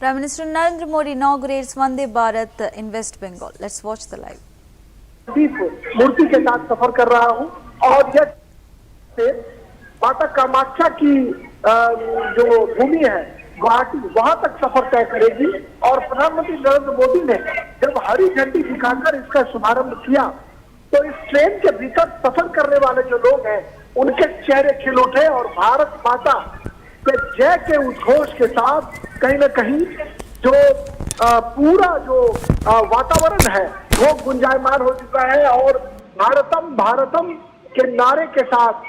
Prime Minister Narendra Modi inaugurates Vande Bharat in West Bengal. Let's watch the live. मूर्ति के साथ सफर कर रहा हूं और यह माता कामाख्या की जो भूमि है गुवाहाटी, वहां तक सफर तय करेगी। और प्रधानमंत्री नरेंद्र मोदी ने जब हरी झंडी दिखाकर इसका शुभारंभ किया तो इस ट्रेन के भीतर सफर करने वाले जो लोग हैं उनके चेहरे खिल उठे और भारत माता के जय के उद्घोष के साथ कहीं न कहीं जो पूरा जो वातावरण है वो गुंजायमान हो चुका है। और भारतम भारतम के नारे के साथ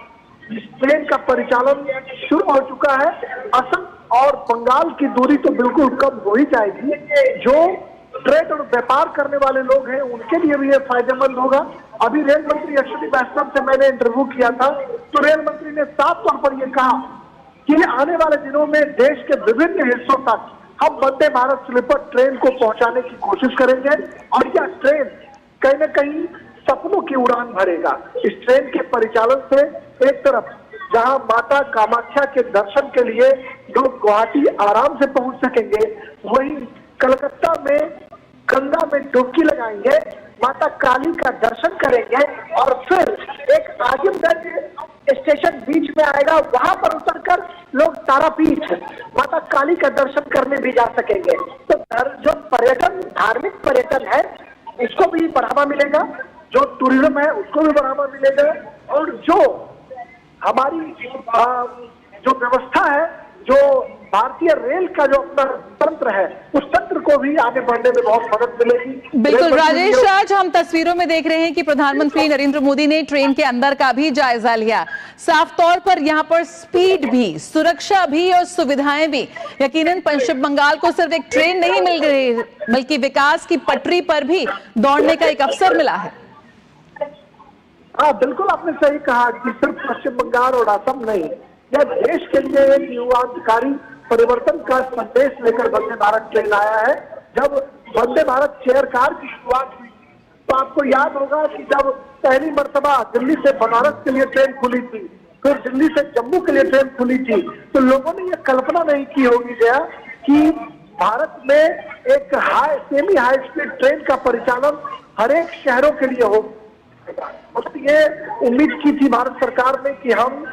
ट्रेन का परिचालन शुरू हो चुका है। असम और बंगाल की दूरी तो बिल्कुल कम हो ही जाएगी। जो ट्रेड और व्यापार करने वाले लोग हैं उनके लिए भी ये फायदेमंद होगा। अभी रेल मंत्री अश्विनी वैष्णव से मैंने इंटरव्यू किया था तो रेल मंत्री ने साफ तौर पर यह कहा कि आने वाले दिनों में देश के विभिन्न हिस्सों तक हम वंदे भारत स्लीपर ट्रेन को पहुंचाने की कोशिश करेंगे और यह ट्रेन कहीं न कहीं सपनों की उड़ान भरेगा। इस ट्रेन के परिचालन से एक तरफ जहां माता कामाख्या के दर्शन के लिए लोग गुवाहाटी आराम से पहुंच सकेंगे, वहीं कलकत्ता में गंगा में डुबकी लगाएंगे, माता काली का दर्शन करेंगे और फिर एक आजमगढ़ स्टेशन बीच में आएगा, वहां पर उतरकर लोग तारापीठ माता काली का दर्शन करने भी जा सकेंगे। तो जो पर्यटन, धार्मिक पर्यटन है, इसको भी बढ़ावा मिलेगा, जो टूरिज्म है उसको भी बढ़ावा मिलेगा और जो हमारी जो व्यवस्था है, जो भारतीय रेल का जो अपना तंत्र है, उस तंत्र को भी आगे बढ़ने में बहुत मदद मिलेगी। बिल्कुल राजेश, आज हम तस्वीरों में देख रहे हैं कि प्रधानमंत्री नरेंद्र मोदी ने ट्रेन के अंदर का भी जायजा लिया। साफ तौर पर यहां पर स्पीड भी, सुरक्षा भी और सुविधाएं भी। यकीनन पश्चिम बंगाल को सिर्फ एक ट्रेन नहीं मिल रही बल्कि विकास की पटरी पर भी दौड़ने का एक अवसर मिला है। हाँ, बिल्कुल आपने सही कहा कि सिर्फ पश्चिम बंगाल और असम नहीं, यह देश के लिए एक युगांतकारी परिवर्तन का संदेश लेकर वंदे भारत ट्रेन आया है। जब वंदे भारत चेयर कार की शुरुआत हुई तो आपको याद होगा कि जब पहली मर्तबा दिल्ली से बनारस के लिए ट्रेन खुली थी, फिर दिल्ली से जम्मू के लिए ट्रेन खुली थी, तो लोगों ने यह कल्पना नहीं की होगी जया कि भारत में एक सेमी हाई स्पीड ट्रेन का परिचालन हर एक शहरों के लिए हो। ये उम्मीद की थी भारत सरकार ने कि हम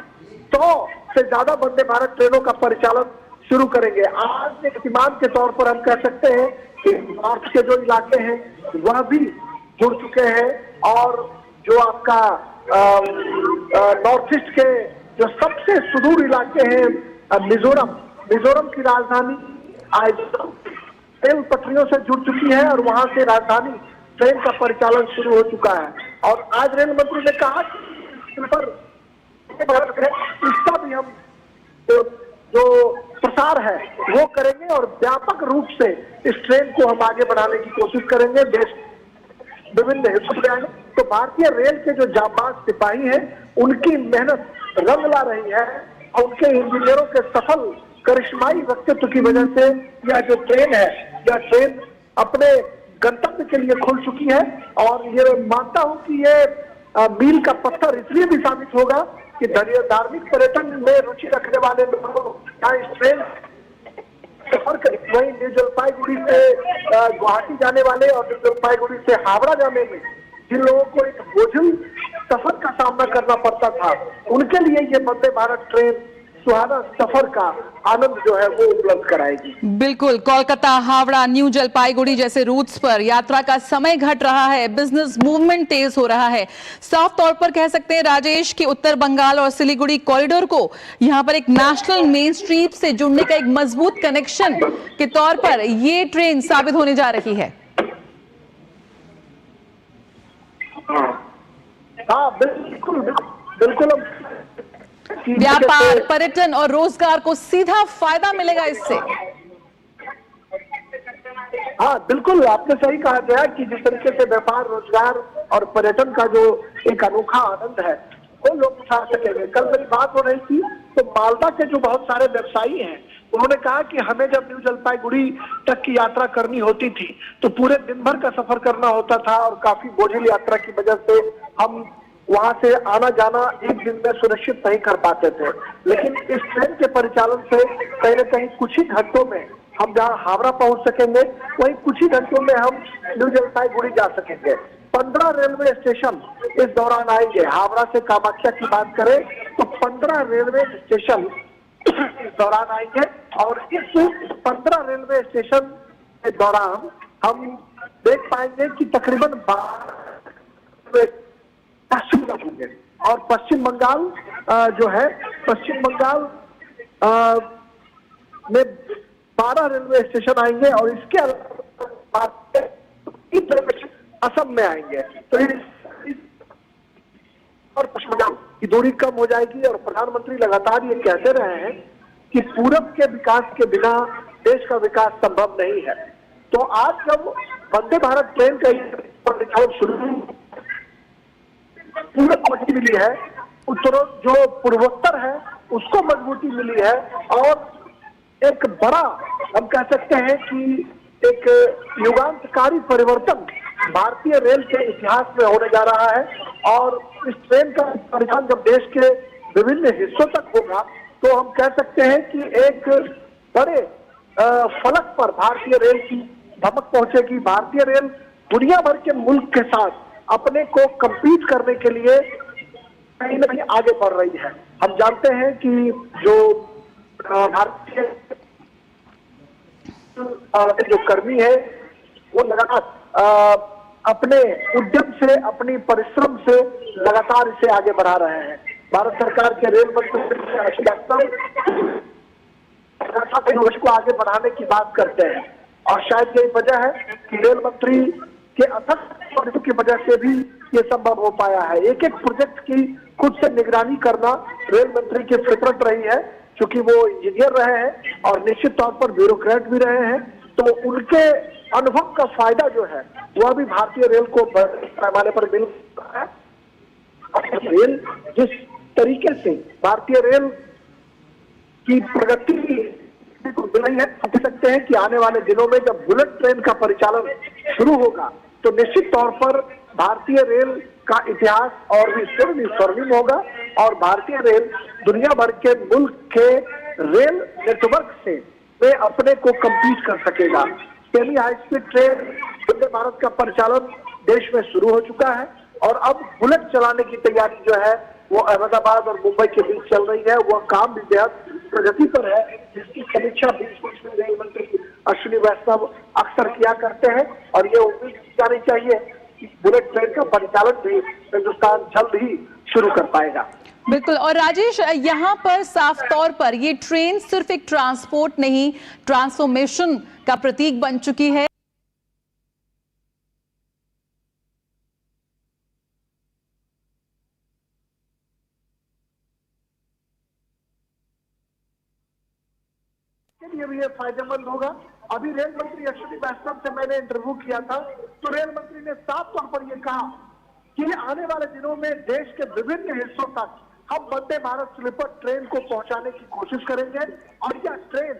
100 से ज्यादा वंदे भारत ट्रेनों का परिचालन शुरू करेंगे। आज एक सीमांत के तौर पर हम कह सकते हैं कि नॉर्थ के जो इलाके हैं वह भी जुड़ चुके हैं और जो आपका नॉर्थ ईस्ट के जो सबसे सुदूर इलाके हैं मिजोरम की राजधानी आइजोल रेल पटरियों से जुड़ चुकी है और वहां से राजधानी ट्रेन का परिचालन शुरू हो चुका है। और आज रेल मंत्री ने कहा कि इसका भी हम जो प्रसार है वो करेंगे और व्यापक रूप से इस ट्रेन को हम आगे बढ़ाने की कोशिश करेंगे। देश विभिन्न हिस्सों में आएंगे तो भारतीय रेल के जो जांबाज सिपाही हैं उनकी मेहनत रंग ला रही है और उनके इंजीनियरों के सफल करिश्माई व्यक्तित्व की वजह से यह जो ट्रेन है, यह ट्रेन अपने गंतव्य के लिए खुल चुकी है। और ये मानता हूं कि ये मील का पत्थर इसलिए भी साबित होगा कि धार्मिक पर्यटन में रुचि रखने वाले लोगों यहाँ इस ट्रेन सफर करें, वहीं न्यू जलपाईगुड़ी से गुवाहाटी जाने वाले और न्यू जलपाईगुड़ी से हावड़ा जाने में जिन लोगों को एक बोझिल सफर का सामना करना पड़ता था, उनके लिए ये वंदे भारत ट्रेन सुहाना सफर का आनंद जो है वो उपलब्ध कराएगी। बिल्कुल, कोलकाता, हावड़ा, न्यू जलपाईगुड़ी जैसे रूट्स पर यात्रा का समय घट रहा है, बिजनेस मूवमेंट तेज हो रहा है। साफ तौर पर कह सकते हैं राजेश कि उत्तर बंगाल और सिलीगुड़ी कॉरिडोर को यहां पर एक नेशनल मेन स्ट्रीट से जुड़ने का एक मजबूत कनेक्शन के तौर पर ये ट्रेन साबित होने जा रही है। हाँ, बिल्कुल बिल्कुल। व्यापार, पर्यटन और रोजगार को सीधा फायदा मिलेगा इससे। हाँ, बिल्कुल आपने सही कहा गया कि जिस तरीके से व्यापार, रोजगार और पर्यटन का जो एक अनोखा आनंद है वो लोग उठा सकेंगे। कल मेरी बात हो रही थी तो मालदा के जो बहुत सारे व्यवसायी हैं उन्होंने कहा कि हमें जब न्यू जलपाईगुड़ी तक की यात्रा करनी होती थी तो पूरे दिन भर का सफर करना होता था और काफी बोझिल यात्रा की वजह से हम वहां से आना जाना एक दिन में सुनिश्चित नहीं कर पाते थे। लेकिन इस ट्रेन के परिचालन से कहीं न कहीं कुछ ही घंटों में हम जहाँ हावड़ा पहुंच सकेंगे वहीं कुछ ही घंटों में हम न्यू जलपाईगुड़ी जा सकेंगे। 15 रेलवे स्टेशन इस दौरान आएंगे। हावड़ा से कामाख्या की बात करें तो 15 रेलवे स्टेशन इस दौरान आएंगे और इस 15 रेलवे स्टेशन के दौरान हम देख पाएंगे कि तकरीबन 12 पश्चिम होंगे और पश्चिम बंगाल जो है पश्चिम बंगाल में 12 रेलवे स्टेशन आएंगे और इसके अलावा असम में आएंगे। तो और पश्चिम बंगाल की दूरी कम हो जाएगी और प्रधानमंत्री लगातार ये कहते रहे हैं कि पूरब के विकास के बिना देश का विकास संभव नहीं है। तो आज जब वंदे भारत ट्रेन का परिचालन शुरू पूरब को मजबूती मिली है, उत्तर जो पूर्वोत्तर है उसको मजबूती मिली है और एक बड़ा हम कह सकते हैं कि एक युगांतकारी परिवर्तन भारतीय रेल के इतिहास में होने जा रहा है। और इस ट्रेन का परिचालन जब देश के विभिन्न हिस्सों तक होगा तो हम कह सकते हैं कि एक बड़े फलक पर भारतीय रेल की धमक पहुंचेगी। भारतीय रेल दुनिया भर के मुल्क के साथ अपने को compete करने के लिए कहीं ना कहीं आगे बढ़ रही है। हम जानते हैं कि जो भारतीय जो कर्मी है वो लगातार अपने उद्यम से अपनी परिश्रम से लगातार इसे आगे बढ़ा रहे हैं। भारत सरकार के रेल मंत्री को आगे बढ़ाने की बात करते हैं और शायद यही वजह है कि रेल मंत्री के अथक की वजह से भी ये संभव हो पाया है। एक एक प्रोजेक्ट की खुद से निगरानी करना रेल मंत्री की फितरत रही है, क्योंकि वो इंजीनियर रहे हैं और निश्चित तौर पर ब्यूरोक्रेट भी रहे हैं। तो उनके अनुभव का फायदा जो है वह भी भारतीय रेल को बड़े पैमाने पर मिल रहा है। रेल जिस तरीके से भारतीय रेल की प्रगति मिल रही है, हम कह सकते हैं कि आने वाले दिनों में जब बुलेट ट्रेन का परिचालन शुरू होगा तो निश्चित तौर पर भारतीय रेल का इतिहास और भी स्वर्णिम होगा और भारतीय रेल दुनिया भर के मुल्क के रेल नेटवर्क से वे अपने को compete कर सकेगा। Semi high speed train Vande Bharat का परिचालन देश में शुरू हो चुका है और अब बुलेट चलाने की तैयारी जो है वो अहमदाबाद और मुंबई के बीच चल रही है। वह काम भी बेहद प्रगति पर है, जिसकी समीक्षा बीच में रेल मंत्री अश्विनी वैष्णव अक्सर किया करते हैं और ये उम्मीद की जानी चाहिए कि बुलेट ट्रेन का परिचालन भी हिंदुस्तान जल्द ही शुरू कर पाएगा। बिल्कुल। और राजेश, यहाँ पर साफ तौर पर ये ट्रेन सिर्फ एक ट्रांसपोर्ट नहीं, ट्रांसफॉर्मेशन का प्रतीक बन चुकी है। ये भी फायदेमंद होगा। अभी रेल मंत्री अश्विनी वैष्णव से मैंने इंटरव्यू किया था तो रेल मंत्री ने साफ तौर पर यह कहा कि आने वाले दिनों में देश के विभिन्न हिस्सों तक हम वंदे भारत स्लीपर ट्रेन को पहुंचाने की कोशिश करेंगे और यह ट्रेन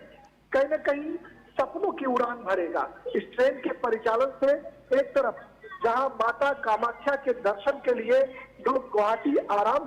कहीं न कहीं सपनों की उड़ान भरेगा। इस ट्रेन के परिचालन से एक तरफ जहां माता कामाख्या के दर्शन के लिए लोग गुवाहाटी आराम